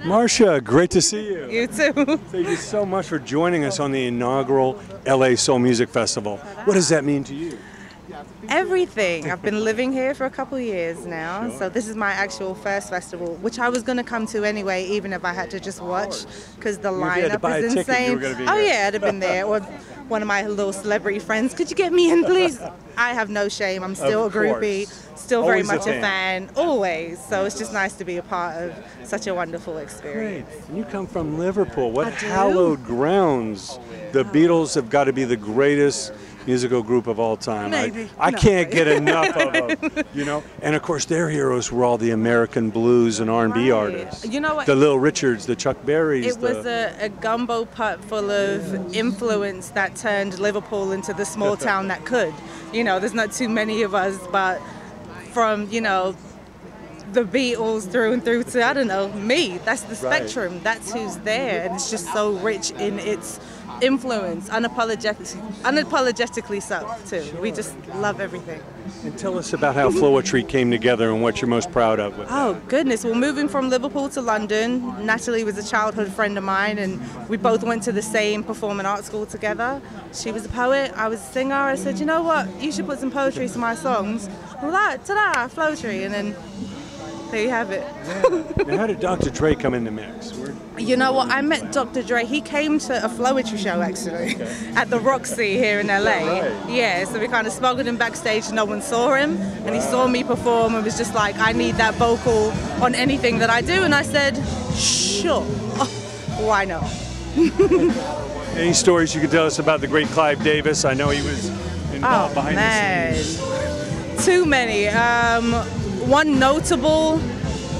Marsha, great to see you. You too. Thank you so much for joining us on the inaugural LA Soul Music Festival. What does that mean to you? Everything. I've been living here for a couple of years now, Sure. so this is my actual first festival, which I was going to come to anyway, even if I had to just watch, because the If you had to lineup buy is a ticket, you insane. were gonna be Oh here. yeah, I'd have been there. Or one of my little celebrity friends, could you get me in, please? I have no shame. I'm still Of a groupie, course. still very Always a much a fan. fan, always. So it's just nice to be a part of such a wonderful experience. Great. And you come from Liverpool. What I do. hallowed grounds. The Beatles have got to be the greatest musical group of all time. Maybe. I No. can't get enough of them, you know. And of course, their heroes were all the American blues and R&B Right. artists. You know what? The Little Richards, the Chuck Berrys. It was a gumbo pot full of influence that turned Liverpool into the small town that could. You know, there's not too many of us, but from, you know, the Beatles through and through to, I don't know, me. That's the spectrum. That's who's there. And it's just so rich in its influence, unapologetically so, too. We just love everything. And tell us about how Flowetry came together and what you're most proud of with Oh goodness, well, moving from Liverpool to London, Natalie was a childhood friend of mine and we both went to the same performing arts school together. She was a poet, I was a singer. I said, you know what, you should put some poetry to my songs. Well, ta-da, Flowetry, and then there you have it. Now, how did Dr. Dre come in the mix? You know what, I met Dr. Dre, he came to a Flowetry show actually at the Roxy here in LA. Right. Yeah, so we kind of smuggled him backstage, no one saw him, and he saw me perform and was just like, I need that vocal on anything that I do, and I said, sure, why not? Any stories you can tell us about the great Clive Davis? I know he was involved behind the scenes. Too many. One notable,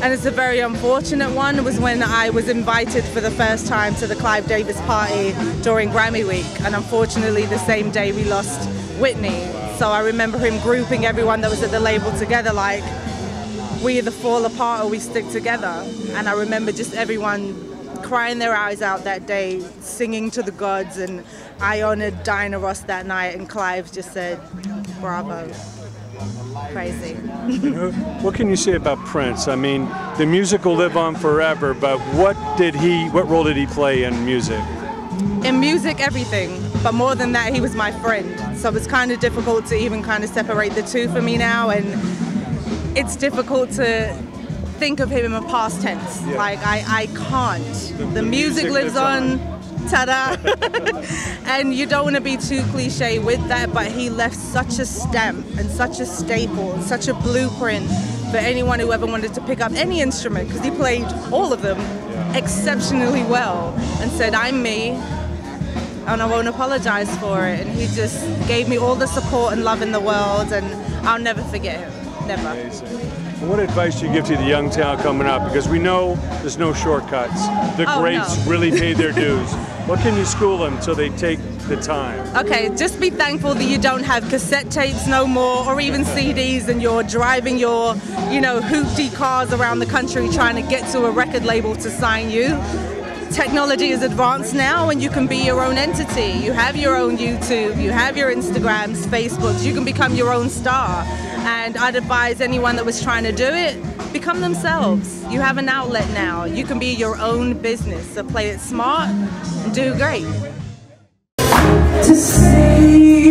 and it's a very unfortunate one, was when I was invited for the first time to the Clive Davis party during Grammy Week, and unfortunately the same day we lost Whitney. So I remember him grouping everyone that was at the label together like, we either fall apart or we stick together. And I remember just everyone crying their eyes out that day, singing to the gods, and I honored Diana Ross that night, and Clive just said, bravo. Crazy. What can you say about Prince? I mean, the music will live on forever, but what role did he play in music? In music, everything. But more than that, he was my friend. So it's kind of difficult to even kind of separate the two for me now, and it's difficult to think of him in a past tense. Yeah. Like, I can't. The music lives on. Ta-da! And you don't want to be too cliche with that, but he left such a stamp and such a staple and such a blueprint for anyone who ever wanted to pick up any instrument, because he played all of them exceptionally well, and said, I'm me and I won't apologize for it. And he just gave me all the support and love in the world, and I'll never forget him. Never. Amazing. And what advice do you give to the young talent coming up? Because we know there's no shortcuts. The greats really pay their dues. What can you school them so they take the time? Okay, just be thankful that you don't have cassette tapes no more, or even CDs, and you're driving your, you know, hoopty cars around the country trying to get to a record label to sign you. Technology is advanced now, and you can be your own entity. You have your own YouTube, you have your Instagrams, Facebooks, you can become your own star. And I'd advise anyone that was trying to do it, become themselves. You have an outlet now. You can be your own business, so play it smart and do great. To say